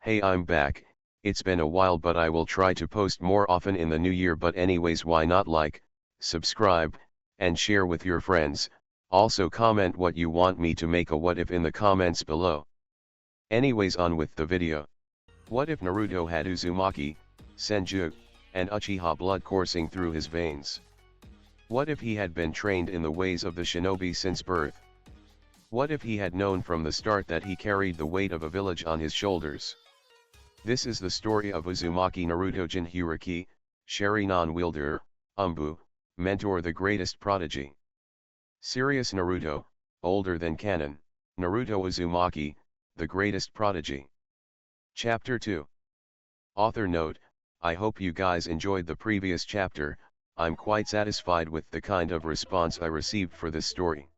Hey, I'm back. It's been a while, but I will try to post more often in the new year. But anyways, why not like, subscribe, and share with your friends. Also comment what you want me to make a what if in the comments below. Anyways, on with the video. What if Naruto had Uzumaki, Senju, and Uchiha blood coursing through his veins? What if he had been trained in the ways of the shinobi since birth? What if he had known from the start that he carried the weight of a village on his shoulders? This is the story of Uzumaki Naruto-jinchuuriki, sharingan wielder, anbu, mentor, the greatest prodigy. Serious Naruto, older than canon, Naruto Uzumaki, the greatest prodigy. Chapter 2. Author note: I hope you guys enjoyed the previous chapter. I'm quite satisfied with the kind of response I received for this story.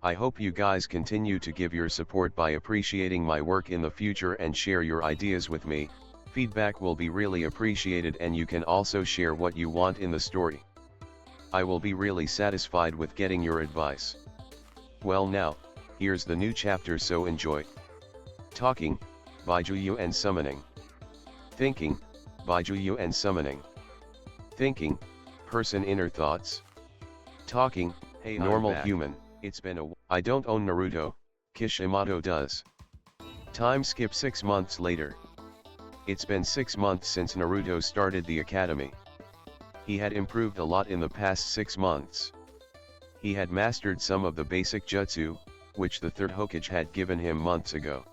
I hope you guys continue to give your support by appreciating my work in the future and share your ideas with me. Feedback will be really appreciated, and you can also share what you want in the story. I will be really satisfied with getting your advice. Well, now, here's the new chapter, so enjoy. Talking, Baijuyu and summoning. Thinking, Baijuyu and summoning. Thinking, person inner thoughts. Talking, hey, normal human. It's been a I don't own Naruto, Kishimoto does. Time skip 6 months later. It's been 6 months since Naruto started the academy. He had improved a lot in the past 6 months. He had mastered some of the basic jutsu, which the third Hokage had given him months ago.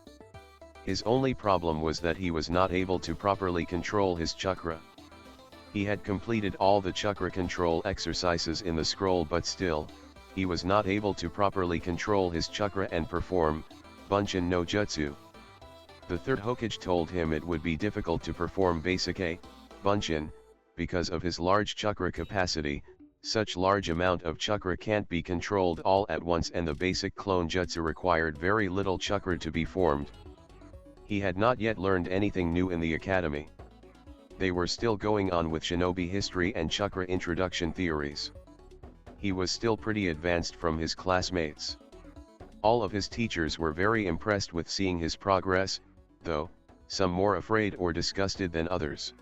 His only problem was that he was not able to properly control his chakra. He had completed all the chakra control exercises in the scroll, but still, he was not able to properly control his chakra and perform Bunshin no Jutsu. The third Hokage told him it would be difficult to perform basic A, Bunshin, because of his large chakra capacity. Such large amount of chakra can't be controlled all at once, and the basic clone jutsu required very little chakra to be formed. He had not yet learned anything new in the academy. They were still going on with shinobi history and chakra introduction theories. He was still pretty advanced from his classmates. All of his teachers were very impressed with seeing his progress, though, some more afraid or disgusted than others.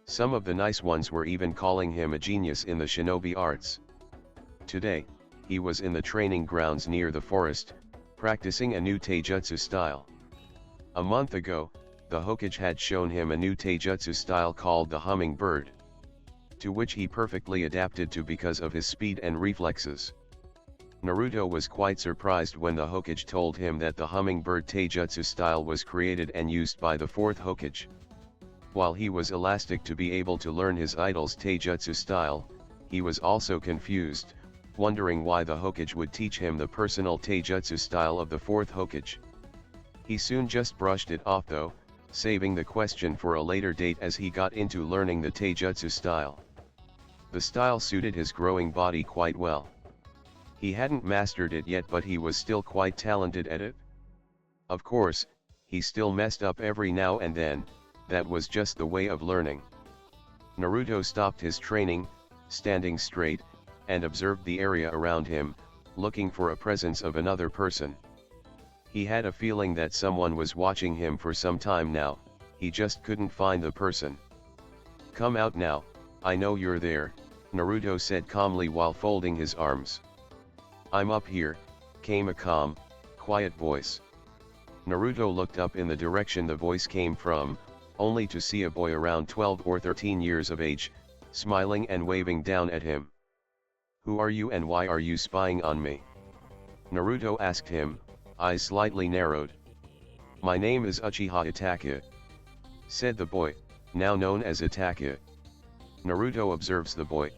Some of the nice ones were even calling him a genius in the shinobi arts. Today, he was in the training grounds near the forest, practicing a new taijutsu style. A month ago, the Hokage had shown him a new taijutsu style called the hummingbird, to which he perfectly adapted to because of his speed and reflexes. Naruto was quite surprised when the Hokage told him that the hummingbird taijutsu style was created and used by the fourth Hokage. While he was elastic to be able to learn his idol's taijutsu style, he was also confused, wondering why the Hokage would teach him the personal taijutsu style of the fourth Hokage. He soon just brushed it off though, saving the question for a later date as he got into learning the taijutsu style. The style suited his growing body quite well. He hadn't mastered it yet, but he was still quite talented at it. Of course, he still messed up every now and then. That was just the way of learning. Naruto stopped his training, standing straight, and observed the area around him, looking for a presence of another person. He had a feeling that someone was watching him for some time now, he just couldn't find the person. Come out now, I know you're there, Naruto said calmly while folding his arms. I'm up here, came a calm, quiet voice. Naruto looked up in the direction the voice came from, only to see a boy around 12 or 13 years of age, smiling and waving down at him. Who are you and why are you spying on me? Naruto asked him, eyes slightly narrowed. My name is Uchiha Itachi, said the boy, now known as Itachi. Naruto observes the boy.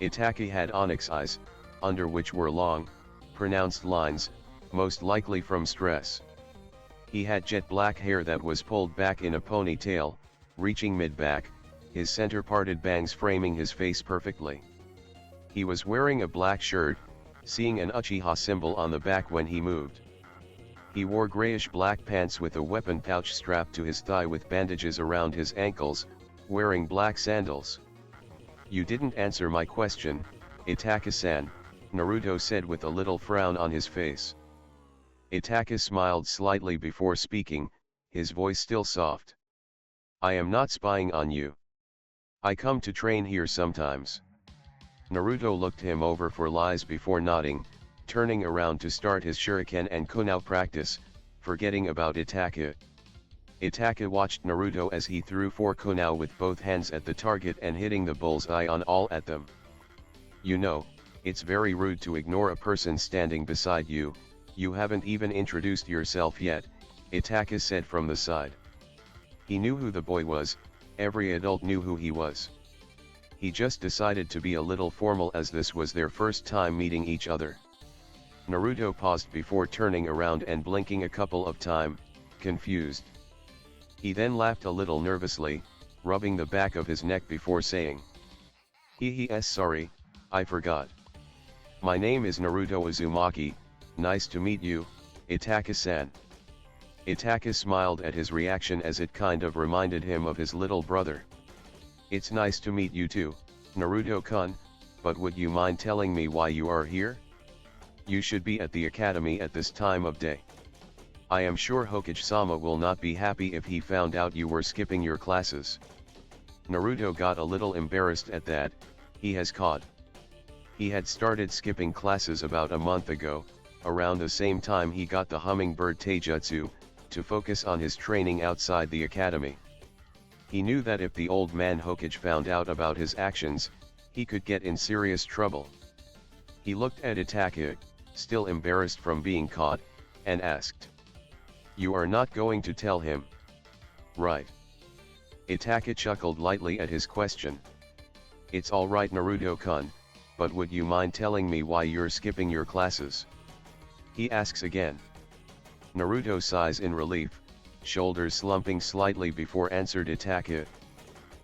Itachi had onyx eyes, under which were long, pronounced lines, most likely from stress. He had jet black hair that was pulled back in a ponytail, reaching mid-back, his center-parted bangs framing his face perfectly. He was wearing a black shirt, seeing an Uchiha symbol on the back when he moved. He wore grayish-black pants with a weapon pouch strapped to his thigh with bandages around his ankles, wearing black sandals. You didn't answer my question, Itachi-san, Naruto said with a little frown on his face. Itachi smiled slightly before speaking, his voice still soft. I am not spying on you. I come to train here sometimes. Naruto looked him over for lies before nodding, turning around to start his shuriken and kunao practice, forgetting about Itachi. Itachi watched Naruto as he threw 4 kunao with both hands at the target and hitting the bullseye on all at them. You know, it's very rude to ignore a person standing beside you, you haven't even introduced yourself yet, Itachi said from the side. He knew who the boy was, every adult knew who he was. He just decided to be a little formal as this was their first time meeting each other. Naruto paused before turning around and blinking a couple of times, confused. He then laughed a little nervously, rubbing the back of his neck before saying, sorry, I forgot. My name is Naruto Uzumaki, nice to meet you, Itachi-san. Itachi smiled at his reaction as it kind of reminded him of his little brother. It's nice to meet you too, Naruto-kun, but would you mind telling me why you are here? You should be at the academy at this time of day. I am sure Hokage-sama will not be happy if he found out you were skipping your classes. Naruto got a little embarrassed at that, he has caught. He had started skipping classes about a month ago, around the same time he got the hummingbird taijutsu, to focus on his training outside the academy. He knew that if the old man Hokage found out about his actions, he could get in serious trouble. He looked at Itachi, still embarrassed from being caught, and asked, "You are not going to tell him? Right?" Itachi chuckled lightly at his question. "It's alright Naruto-kun, but would you mind telling me why you're skipping your classes?" he asks again. Naruto sighs in relief, shoulders slumping slightly before answered Itachi.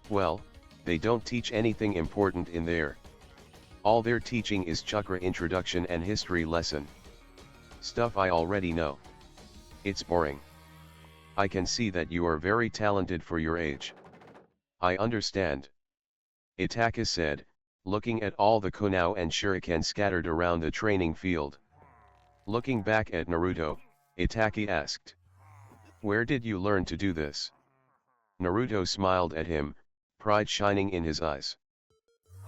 "Well, they don't teach anything important in there. All they're teaching is chakra introduction and history lesson. Stuff I already know. It's boring. I can see that you are very talented for your age." "I understand," Itachi said, looking at all the kunao and shuriken scattered around the training field. Looking back at Naruto, Itachi asked, "Where did you learn to do this?" Naruto smiled at him, pride shining in his eyes.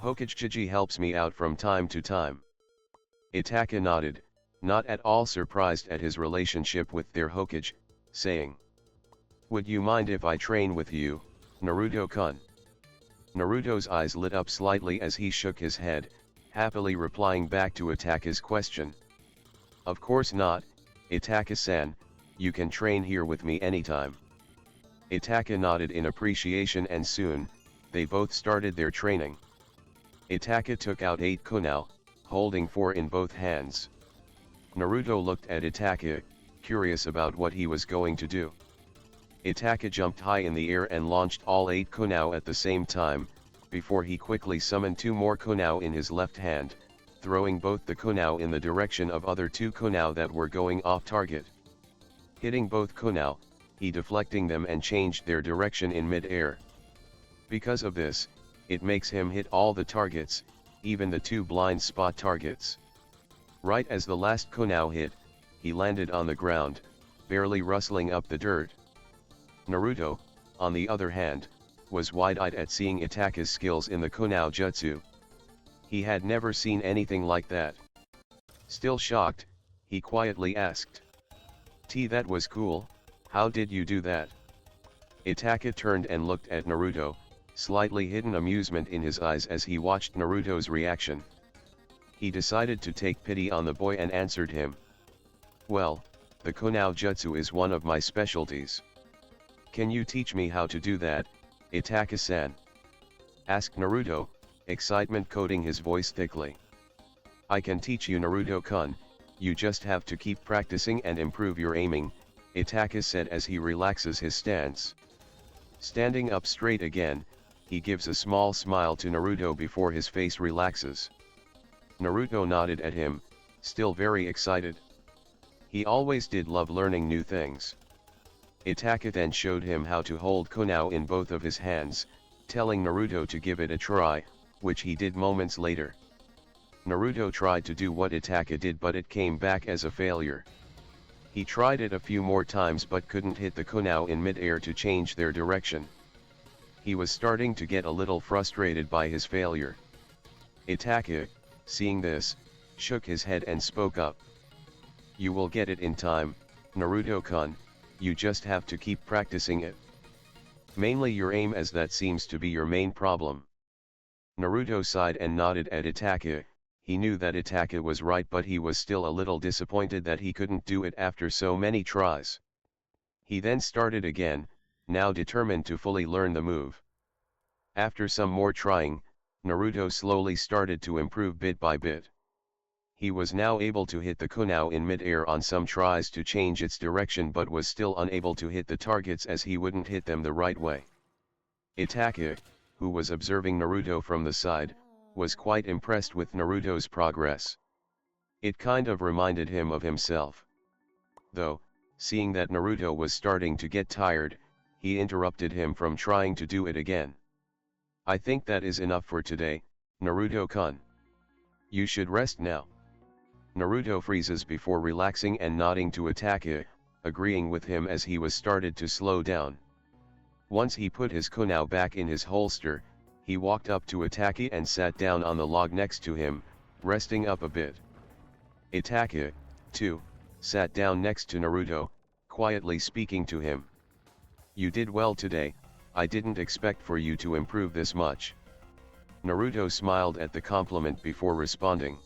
"Hokage helps me out from time to time." Itachi nodded, not at all surprised at his relationship with their Hokage, saying, "Would you mind if I train with you, Naruto-kun?" Naruto's eyes lit up slightly as he shook his head, happily replying back to Itachi's question. "Of course not, Itachi-san, you can train here with me anytime." Itachi nodded in appreciation and soon, they both started their training. Itachi took out 8 kunao, holding 4 in both hands. Naruto looked at Itachi, curious about what he was going to do. Itachi jumped high in the air and launched all 8 kunao at the same time, before he quickly summoned 2 more kunao in his left hand, throwing both the kunao in the direction of other 2 kunao that were going off target. Hitting both kunao, he deflecting them and changed their direction in mid-air. Because of this, it makes him hit all the targets, even the 2 blind spot targets. Right as the last kunao hit, he landed on the ground, barely rustling up the dirt. Naruto, on the other hand, was wide-eyed at seeing Itachi's skills in the kunao jutsu. He had never seen anything like that. Still shocked, he quietly asked, That was cool, how did you do that?" Itachi turned and looked at Naruto, slightly hidden amusement in his eyes as he watched Naruto's reaction. He decided to take pity on the boy and answered him. "Well, the kunao jutsu is one of my specialties. Can you teach me how to do that, Itachi-san?" asked Naruto, excitement coating his voice thickly. "I can teach you Naruto-kun, you just have to keep practicing and improve your aiming," Itachi said as he relaxes his stance. Standing up straight again, he gives a small smile to Naruto before his face relaxes. Naruto nodded at him, still very excited. He always did love learning new things. Itachi then showed him how to hold kunao in both of his hands, telling Naruto to give it a try, which he did moments later. Naruto tried to do what Itachi did but it came back as a failure. He tried it a few more times but couldn't hit the kunao in mid-air to change their direction. He was starting to get a little frustrated by his failure. Itachi, seeing this, shook his head and spoke up. "You will get it in time, Naruto-kun, you just have to keep practicing it. Mainly your aim, as that seems to be your main problem." Naruto sighed and nodded at Itachi. He knew that Itachi was right, but he was still a little disappointed that he couldn't do it after so many tries. He then started again, now determined to fully learn the move. After some more trying, Naruto slowly started to improve bit by bit. He was now able to hit the kunao in mid-air on some tries to change its direction, but was still unable to hit the targets as he wouldn't hit them the right way. Itachi, who was observing Naruto from the side, was quite impressed with Naruto's progress. It kind of reminded him of himself. Though, seeing that Naruto was starting to get tired, he interrupted him from trying to do it again. "I think that is enough for today, Naruto-kun. You should rest now." Naruto freezes before relaxing and nodding to Itachi, agreeing with him as he was started to slow down. Once he put his kunao back in his holster, he walked up to Itachi and sat down on the log next to him, resting up a bit. Itachi, too, sat down next to Naruto, quietly speaking to him. "You did well today, I didn't expect for you to improve this much." Naruto smiled at the compliment before responding.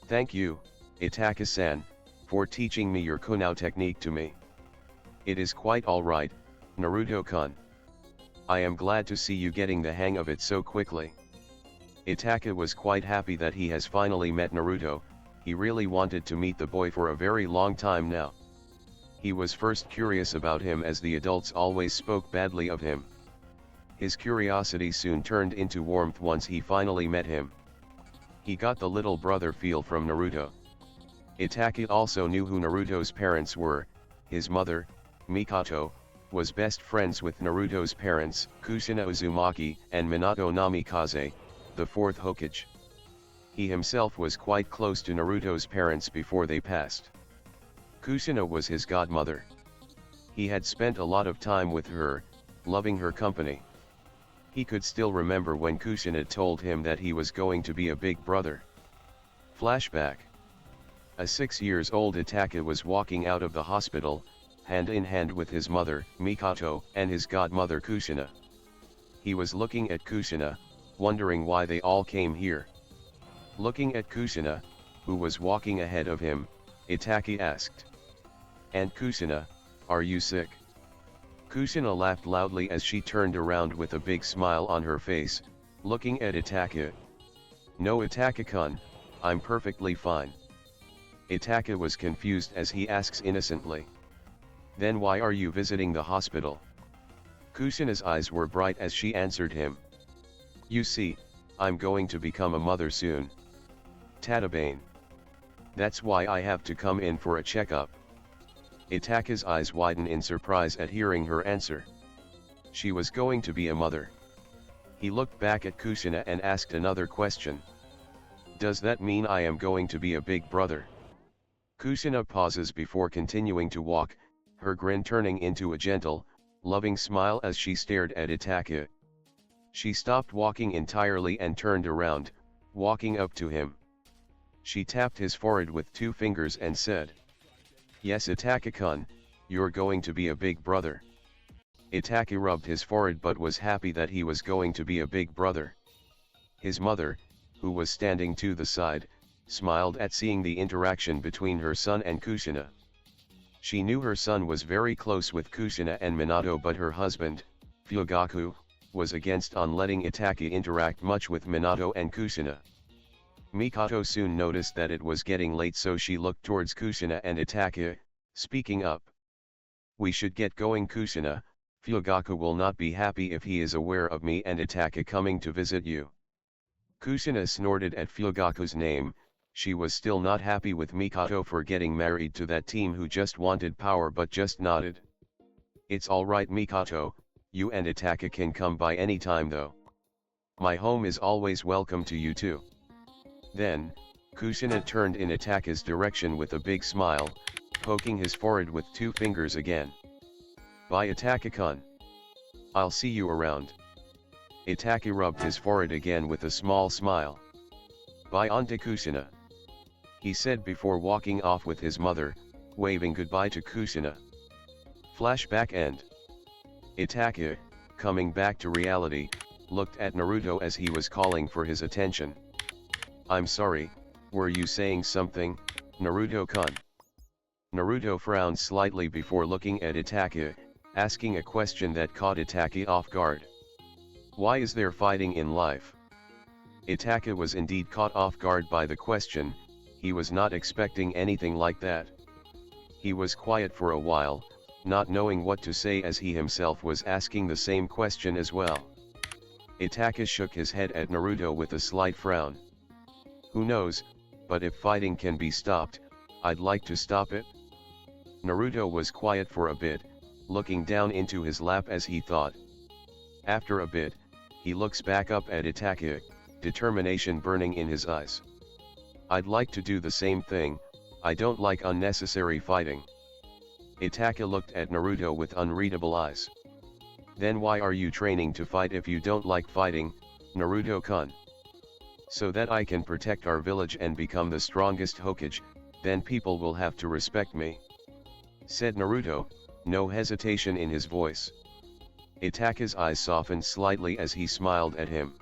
"Thank you, Itachi-san, for teaching me your kunao technique to me. It is quite alright, Naruto-kun. I am glad to see you getting the hang of it so quickly." Itachi was quite happy that he has finally met Naruto. He really wanted to meet the boy for a very long time now. He was first curious about him as the adults always spoke badly of him. His curiosity soon turned into warmth once he finally met him. He got the little brother feel from Naruto. Itachi also knew who Naruto's parents were. His mother, Mikoto, was best friends with Naruto's parents, Kushina Uzumaki and Minato Namikaze, the fourth Hokage. He himself was quite close to Naruto's parents before they passed. Kushina was his godmother. He had spent a lot of time with her, loving her company. He could still remember when Kushina told him that he was going to be a big brother. Flashback. A 6-year-old Itachi was walking out of the hospital, hand in hand with his mother, Mikoto, and his godmother Kushina. He was looking at Kushina, wondering why they all came here. Looking at Kushina, who was walking ahead of him, Itachi asked, "And Kushina, are you sick?" Kushina laughed loudly as she turned around with a big smile on her face, looking at Itachi. "No, Itachi-kun, I'm perfectly fine." Itachi was confused as he asks innocently, "Then why are you visiting the hospital?" Kushina's eyes were bright as she answered him, "You see, I'm going to become a mother soon. Tatabane. That's why I have to come in for a checkup." Itachi's eyes widened in surprise at hearing her answer. She was going to be a mother. He looked back at Kushina and asked another question. "Does that mean I am going to be a big brother?" Kushina pauses before continuing to walk, her grin turning into a gentle, loving smile as she stared at Itachi. She stopped walking entirely and turned around, walking up to him. She tapped his forehead with 2 fingers and said, "Yes, Itachi-kun, you're going to be a big brother." Itachi rubbed his forehead but was happy that he was going to be a big brother. His mother, who was standing to the side, smiled at seeing the interaction between her son and Kushina. She knew her son was very close with Kushina and Minato, but her husband, Fugaku, was against on letting Itachi interact much with Minato and Kushina. Mikoto soon noticed that it was getting late, so she looked towards Kushina and Itachi, speaking up. "We should get going, Kushina. Fugaku will not be happy if he is aware of me and Itachi coming to visit you." Kushina snorted at Fugaku's name. She was still not happy with Mikoto for getting married to that team who just wanted power, but just nodded. "It's alright, Mikoto, you and Itachi can come by any time though. My home is always welcome to you too." Then, Kushina turned in Itachi's direction with a big smile, poking his forehead with 2 fingers again. Bye Itachi-kun. I'll see you around. Itachi rubbed his forehead again with a small smile. Bye Auntie Kusina, he said before walking off with his mother, waving goodbye to Kusina. Flashback end. Itachi, coming back to reality, looked at Naruto as he was calling for his attention. I'm sorry, were you saying something, Naruto-kun? Naruto frowned slightly before looking at Itachi, asking a question that caught Itachi off guard. Why is there fighting in life? Itachi was indeed caught off guard by the question. He was not expecting anything like that. He was quiet for a while, not knowing what to say as he himself was asking the same question as well. Itachi shook his head at Naruto with a slight frown. Who knows, but if fighting can be stopped, I'd like to stop it. Naruto was quiet for a bit, looking down into his lap as he thought. After a bit, he looks back up at Itachi, determination burning in his eyes. I'd like to do the same thing, I don't like unnecessary fighting. Itachi looked at Naruto with unreadable eyes. Then why are you training to fight if you don't like fighting, Naruto-kun? So that I can protect our village and become the strongest Hokage, then people will have to respect me, said Naruto, no hesitation in his voice. Itachi's eyes softened slightly as he smiled at him.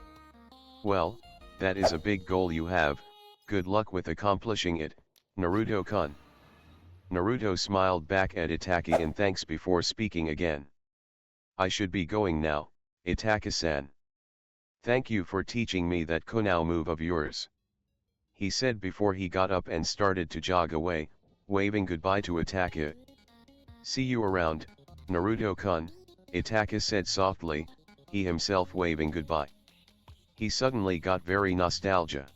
Well, that is a big goal you have, good luck with accomplishing it, Naruto-kun. Naruto smiled back at Itachi in thanks before speaking again. I should be going now, Itachi-san. Thank you for teaching me that Kunao move of yours, he said before he got up and started to jog away, waving goodbye to Itachi. See you around, Naruto-kun, Itachi said softly, he himself waving goodbye. He suddenly got very nostalgia.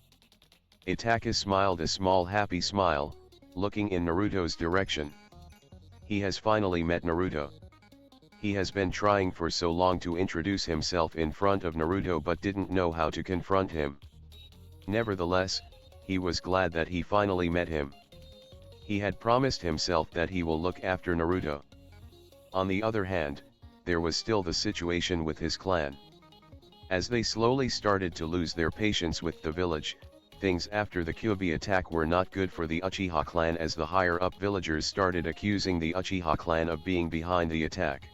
Itachi smiled a small happy smile, looking in Naruto's direction. He has finally met Naruto. He has been trying for so long to introduce himself in front of Naruto but didn't know how to confront him. Nevertheless, he was glad that he finally met him. He had promised himself that he will look after Naruto. On the other hand, there was still the situation with his clan. As they slowly started to lose their patience with the village, things after the Kyuubi attack were not good for the Uchiha clan as the higher-up villagers started accusing the Uchiha clan of being behind the attack,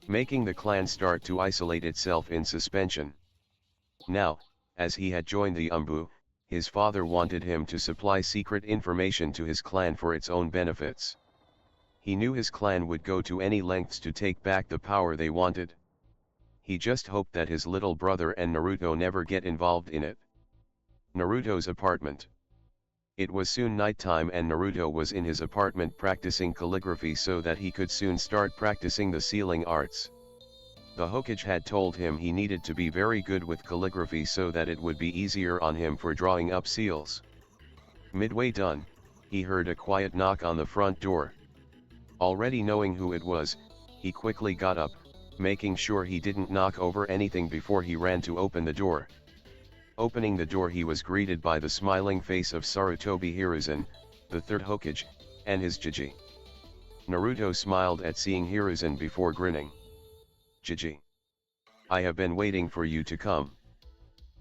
making the clan start to isolate itself in suspension. Now, as he had joined the anbu, his father wanted him to supply secret information to his clan for its own benefits. He knew his clan would go to any lengths to take back the power they wanted. He just hoped that his little brother and Naruto never get involved in it. Naruto's apartment. It was soon nighttime and Naruto was in his apartment practicing calligraphy so that he could soon start practicing the sealing arts. The Hokage had told him he needed to be very good with calligraphy so that it would be easier on him for drawing up seals. Midway done, he heard a quiet knock on the front door. Already knowing who it was, he quickly got up, making sure he didn't knock over anything before he ran to open the door. Opening the door, he was greeted by the smiling face of Sarutobi Hiruzen, the third Hokage, and his Jiji. Naruto smiled at seeing Hiruzen before grinning. Jiji, I have been waiting for you to come.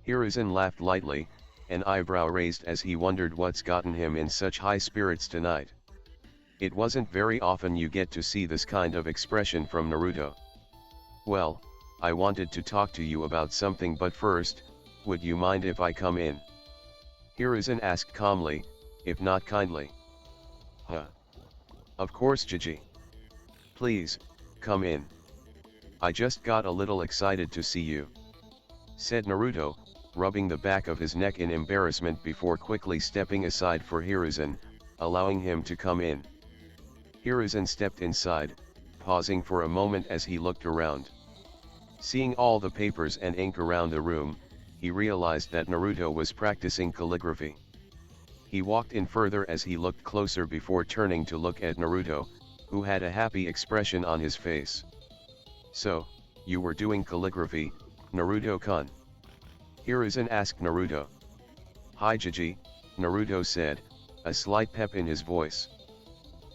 Hiruzen laughed lightly, an eyebrow raised as he wondered what's gotten him in such high spirits tonight. It wasn't very often you get to see this kind of expression from Naruto. Well, I wanted to talk to you about something, but first, would you mind if I come in? Hiruzen asked calmly, if not kindly. Huh? Of course, Jiji. Please, come in. I just got a little excited to see you, said Naruto, rubbing the back of his neck in embarrassment before quickly stepping aside for Hiruzen, allowing him to come in. Hiruzen stepped inside, pausing for a moment as he looked around. Seeing all the papers and ink around the room, he realized that Naruto was practicing calligraphy. He walked in further as he looked closer before turning to look at Naruto, who had a happy expression on his face. So, you were doing calligraphy, Naruto-kun? Hiruzen asked Naruto. Hi Jiji, Naruto said, a slight pep in his voice.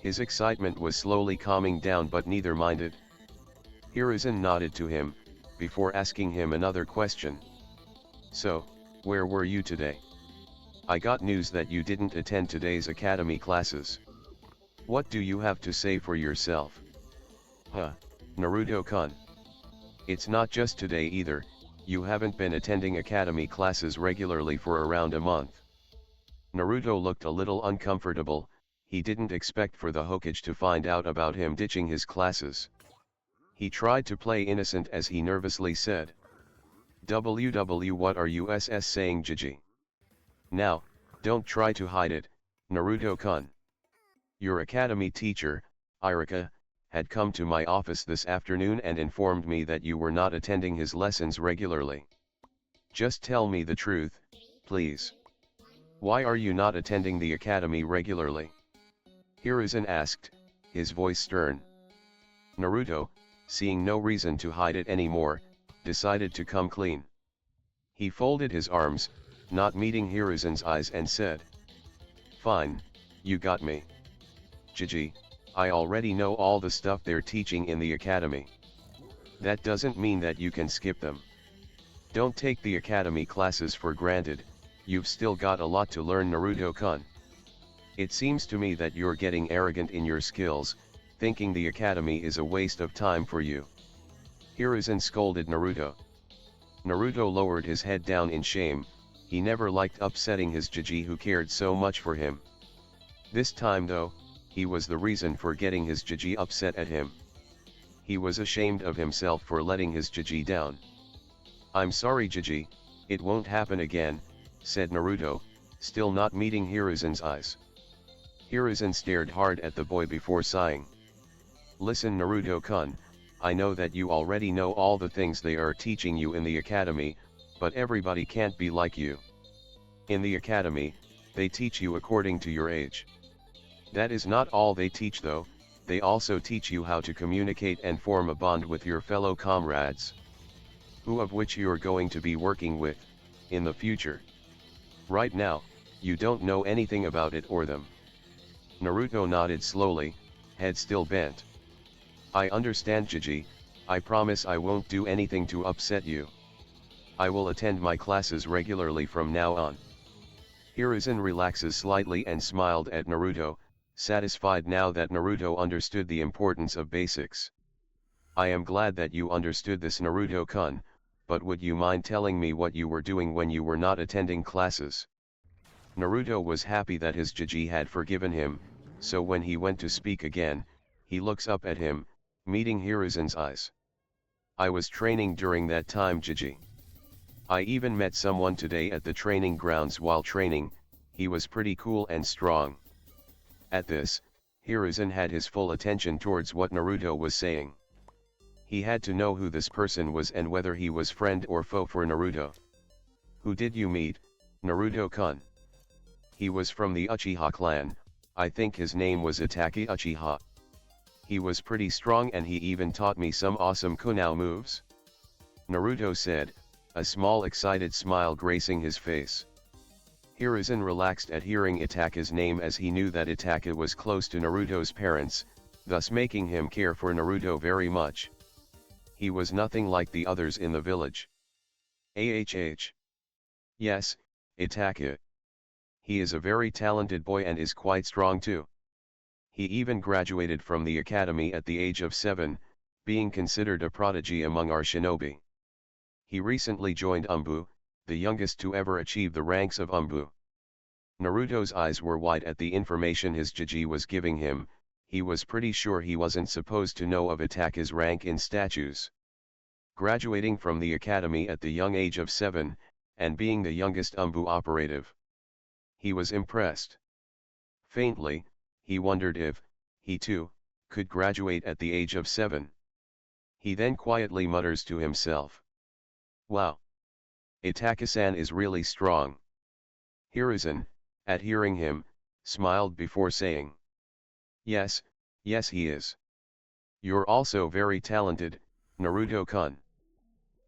His excitement was slowly calming down, but neither minded. Hiruzen nodded to him, before asking him another question. So, where were you today? I got news that you didn't attend today's academy classes. What do you have to say for yourself? Huh, Naruto-kun. It's not just today either, you haven't been attending academy classes regularly for around a month. Naruto looked a little uncomfortable. He didn't expect for the Hokage to find out about him ditching his classes. He tried to play innocent as he nervously said, "WW, what are you saying, Jiji? Now, don't try to hide it, Naruto-kun. Your academy teacher, Irika, had come to my office this afternoon and informed me that you were not attending his lessons regularly. Just tell me the truth, please. Why are you not attending the academy regularly?" Hiruzen asked, his voice stern. Naruto, seeing no reason to hide it anymore, decided to come clean. He folded his arms, not meeting Hiruzen's eyes, and said, "Fine, you got me. Jiji, I already know all the stuff they're teaching in the academy. That doesn't mean that you can skip them. Don't take the academy classes for granted, you've still got a lot to learn, Naruto-kun. It seems to me that you're getting arrogant in your skills, thinking the academy is a waste of time for you." Hiruzen scolded Naruto. Naruto lowered his head down in shame. He never liked upsetting his Jiji who cared so much for him. This time though, he was the reason for getting his Jiji upset at him. He was ashamed of himself for letting his Jiji down. "I'm sorry, Jiji, it won't happen again," said Naruto, still not meeting Hiruzen's eyes. Hiruzen stared hard at the boy before sighing. "Listen, Naruto-kun, I know that you already know all the things they are teaching you in the academy, but everybody can't be like you. In the academy, they teach you according to your age. That is not all they teach though, they also teach you how to communicate and form a bond with your fellow comrades. Who of which you're going to be working with, in the future. Right now, you don't know anything about it or them." Naruto nodded slowly, head still bent. "I understand, Jiji, I promise I won't do anything to upset you. I will attend my classes regularly from now on." Hiruzen relaxes slightly and smiled at Naruto, satisfied now that Naruto understood the importance of basics. "I am glad that you understood this, Naruto-kun, but would you mind telling me what you were doing when you were not attending classes?" Naruto was happy that his Jiji had forgiven him, so when he went to speak again, he looks up at him, meeting Hiruzen's eyes. "I was training during that time, Jiji. I even met someone today at the training grounds while training, he was pretty cool and strong." At this, Hiruzen had his full attention towards what Naruto was saying. He had to know who this person was and whether he was friend or foe for Naruto. "Who did you meet, Naruto-kun?" "He was from the Uchiha clan, I think his name was Itachi Uchiha. He was pretty strong and he even taught me some awesome kunai moves," Naruto said, a small excited smile gracing his face. Hiruzen relaxed at hearing Itachi's name as he knew that Itachi was close to Naruto's parents, thus making him care for Naruto very much. He was nothing like the others in the village. Yes, Itachi. He is a very talented boy and is quite strong too. He even graduated from the academy at the age of 7, being considered a prodigy among our shinobi. He recently joined anbu, the youngest to ever achieve the ranks of anbu. Naruto's eyes were wide at the information his Jiji was giving him. He was pretty sure he wasn't supposed to know of Itachi's rank in statues. Graduating from the academy at the young age of 7, and being the youngest anbu operative. He was impressed. Faintly, he wondered if, he too, could graduate at the age of 7. He then quietly mutters to himself, "Wow! Itachi-san is really strong." Hiruzen, at hearing him, smiled before saying, Yes he is. You're also very talented, Naruto-kun.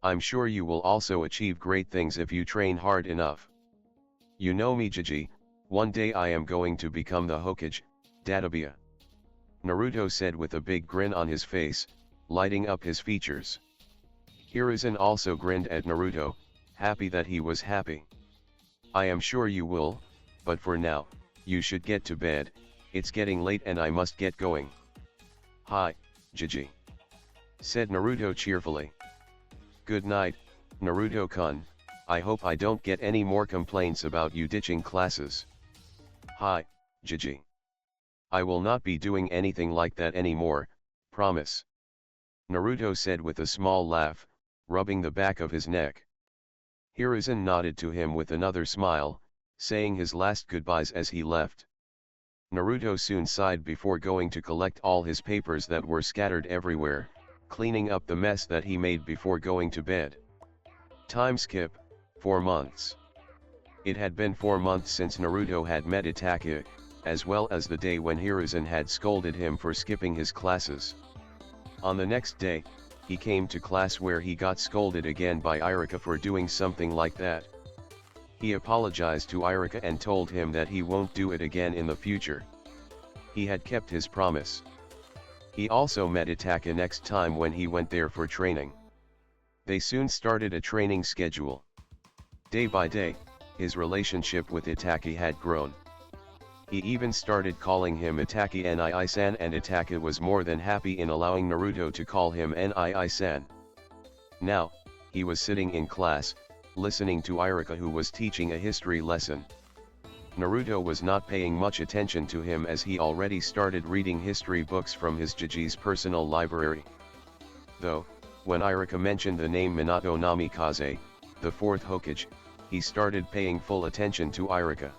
I'm sure you will also achieve great things if you train hard enough. You know me, Jiji, one day I am going to become the Hokage, Dadabia. Naruto said with a big grin on his face, lighting up his features. Hiruzen also grinned at Naruto, happy that he was happy. I am sure you will, but for now, you should get to bed, it's getting late and I must get going. Hi, Gigi, said Naruto cheerfully. Good night, Naruto-kun, I hope I don't get any more complaints about you ditching classes. Hi, Gigi. I will not be doing anything like that anymore, promise. Naruto said with a small laugh, rubbing the back of his neck. Hiruzen nodded to him with another smile, saying his last goodbyes as he left. Naruto soon sighed before going to collect all his papers that were scattered everywhere, cleaning up the mess that he made before going to bed. Time skip, 4 months. It had been 4 months since Naruto had met Itachi, as well as the day when Hiruzen had scolded him for skipping his classes. On the next day, he came to class where he got scolded again by Iruka for doing something like that. He apologized to Iruka and told him that he won't do it again in the future. He had kept his promise. He also met Itachi next time when he went there for training. They soon started a training schedule. Day by day, his relationship with Itachi had grown. He even started calling him Itachi Nii-san, and Itachi was more than happy in allowing Naruto to call him Nii-san. Now, he was sitting in class, listening to Iruka, who was teaching a history lesson. Naruto was not paying much attention to him as he already started reading history books from his Jiji's personal library. Though, when Iruka mentioned the name Minato Namikaze, the fourth Hokage, he started paying full attention to Iruka.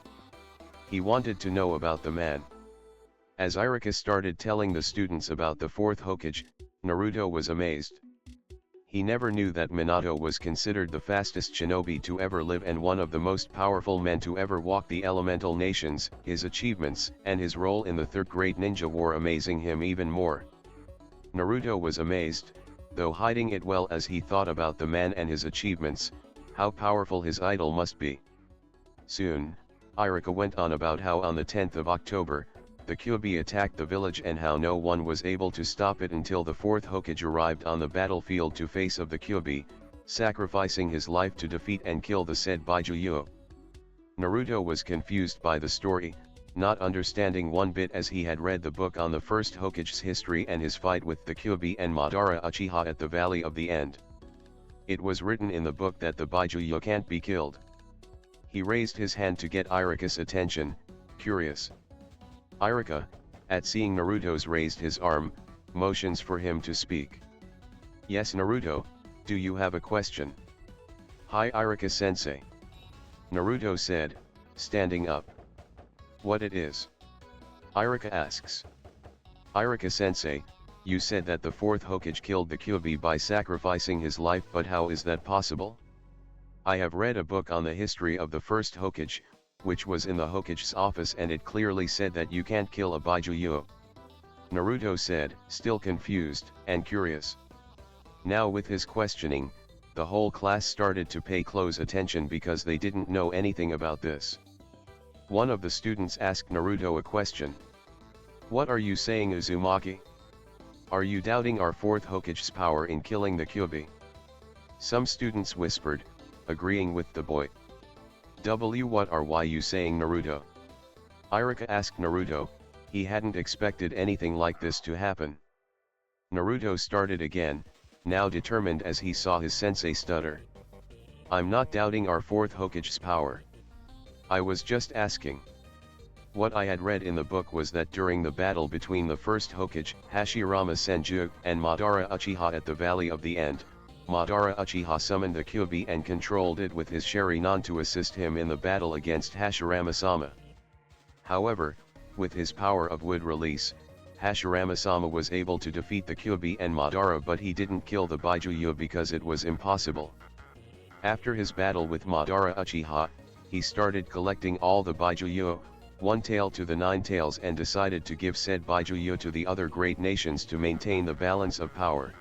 He wanted to know about the man. As Iruka started telling the students about the fourth Hokage, Naruto was amazed. He never knew that Minato was considered the fastest shinobi to ever live and one of the most powerful men to ever walk the elemental nations. His achievements and his role in the Third Great Ninja War amazing him even more. Naruto was amazed, though hiding it well as he thought about the man and his achievements, how powerful his idol must be. Soon, Iruka went on about how on the 10th of October, the Kyuubi attacked the village and how no one was able to stop it until the fourth Hokage arrived on the battlefield to face of the Kyuubi, sacrificing his life to defeat and kill the said Baijuyo. Naruto was confused by the story, not understanding one bit as he had read the book on the first Hokage's history and his fight with the Kyuubi and Madara Uchiha at the Valley of the End. It was written in the book that the Baijuyo can't be killed. He raised his hand to get Iruka's attention, curious. Iruka, at seeing Naruto's raised his arm, motions for him to speak. Yes Naruto, do you have a question? Hi Iruka-sensei. Naruto said, standing up. What it is? Iruka asks. Iruka-sensei, you said that the fourth Hokage killed the Kyuubi by sacrificing his life, but how is that possible? I have read a book on the history of the first Hokage, which was in the Hokage's office, and it clearly said that you can't kill a Baijuyo. Naruto said, still confused and curious. Now with his questioning, the whole class started to pay close attention because they didn't know anything about this. One of the students asked Naruto a question. What are you saying, Uzumaki? Are you doubting our fourth Hokage's power in killing the Kyuubi? Some students whispered, agreeing with the boy. What are you saying, Naruto? Iruka asked Naruto. He hadn't expected anything like this to happen. Naruto started again, now determined as he saw his sensei stutter. I'm not doubting our fourth Hokage's power. I was just asking. What I had read in the book was that during the battle between the first Hokage, Hashirama Senju, and Madara Uchiha at the Valley of the End, Madara Uchiha summoned the Kyuubi and controlled it with his sharingan to assist him in the battle against Hashirama-sama. However, with his power of wood release, Hashirama-sama was able to defeat the Kyuubi and Madara, but he didn't kill the Baijuyo because it was impossible. After his battle with Madara Uchiha, he started collecting all the Baijuyo, one tail to the 9 tails, and decided to give said Baijuyo to the other great nations to maintain the balance of power.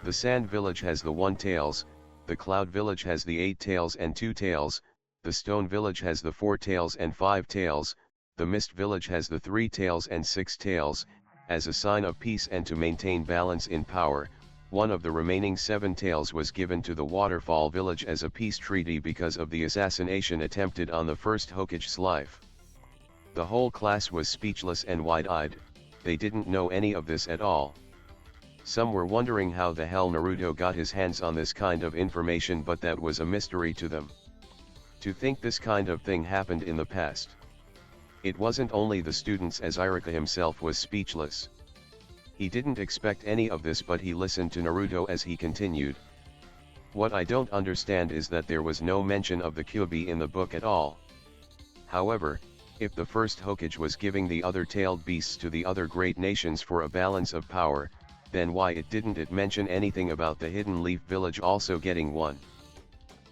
The Sand Village has the 1 tails, the Cloud Village has the 8 tails and 2 tails, the Stone Village has the 4 tails and 5 tails, the Mist Village has the 3 tails and 6 tails, as a sign of peace and to maintain balance in power. One of the remaining 7 tails was given to the Waterfall village as a peace treaty because of the assassination attempted on the first Hokage's life. The whole class was speechless and wide-eyed. They didn't know any of this at all. Some were wondering how the hell Naruto got his hands on this kind of information, but that was a mystery to them. To think this kind of thing happened in the past. It wasn't only the students, as Iruka himself was speechless. He didn't expect any of this, but he listened to Naruto as he continued. What I don't understand is that there was no mention of the Kyuubi in the book at all. However, if the first Hokage was giving the other tailed beasts to the other great nations for a balance of power, then why didn't it mention anything about the Hidden Leaf village also getting one?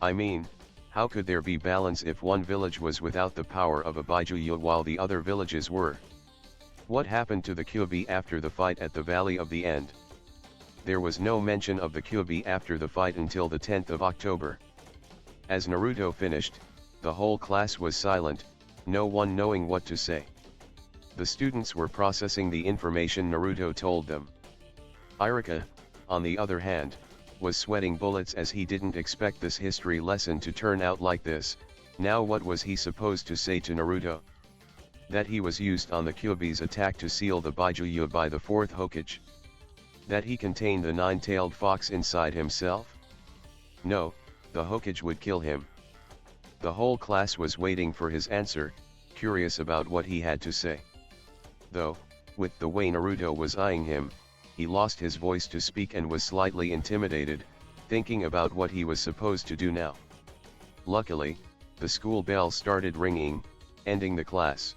I mean, how could there be balance if one village was without the power of a Baijuyu while the other villages were? What happened to the Kyuubi after the fight at the Valley of the End? There was no mention of the Kyuubi after the fight until the 10th of October. As Naruto finished, the whole class was silent, no one knowing what to say. The students were processing the information Naruto told them. Iruka, on the other hand, was sweating bullets as he didn't expect this history lesson to turn out like this. Now what was he supposed to say to Naruto? That he was used on the Kyuubi's attack to seal the Baijuyu by the 4th Hokage? That he contained the 9-tailed fox inside himself? No, the Hokage would kill him. The whole class was waiting for his answer, curious about what he had to say. Though, with the way Naruto was eyeing him, he lost his voice to speak and was slightly intimidated, thinking about what he was supposed to do now. Luckily, the school bell started ringing, ending the class.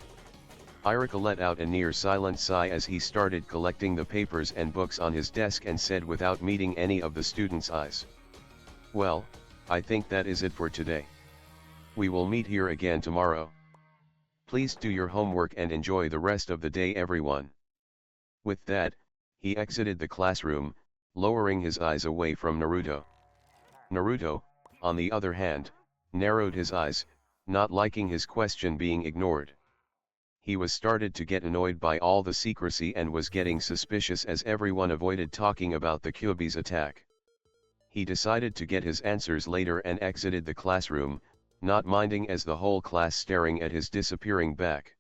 Iruka let out a near silent sigh as he started collecting the papers and books on his desk and said without meeting any of the students' eyes. Well, I think that is it for today. We will meet here again tomorrow. Please do your homework and enjoy the rest of the day, everyone. With that, he exited the classroom, lowering his eyes away from Naruto. Naruto, on the other hand, narrowed his eyes, not liking his question being ignored. He was started to get annoyed by all the secrecy and was getting suspicious as everyone avoided talking about the Kyuubi's attack. He decided to get his answers later and exited the classroom, not minding as the whole class staring at his disappearing back.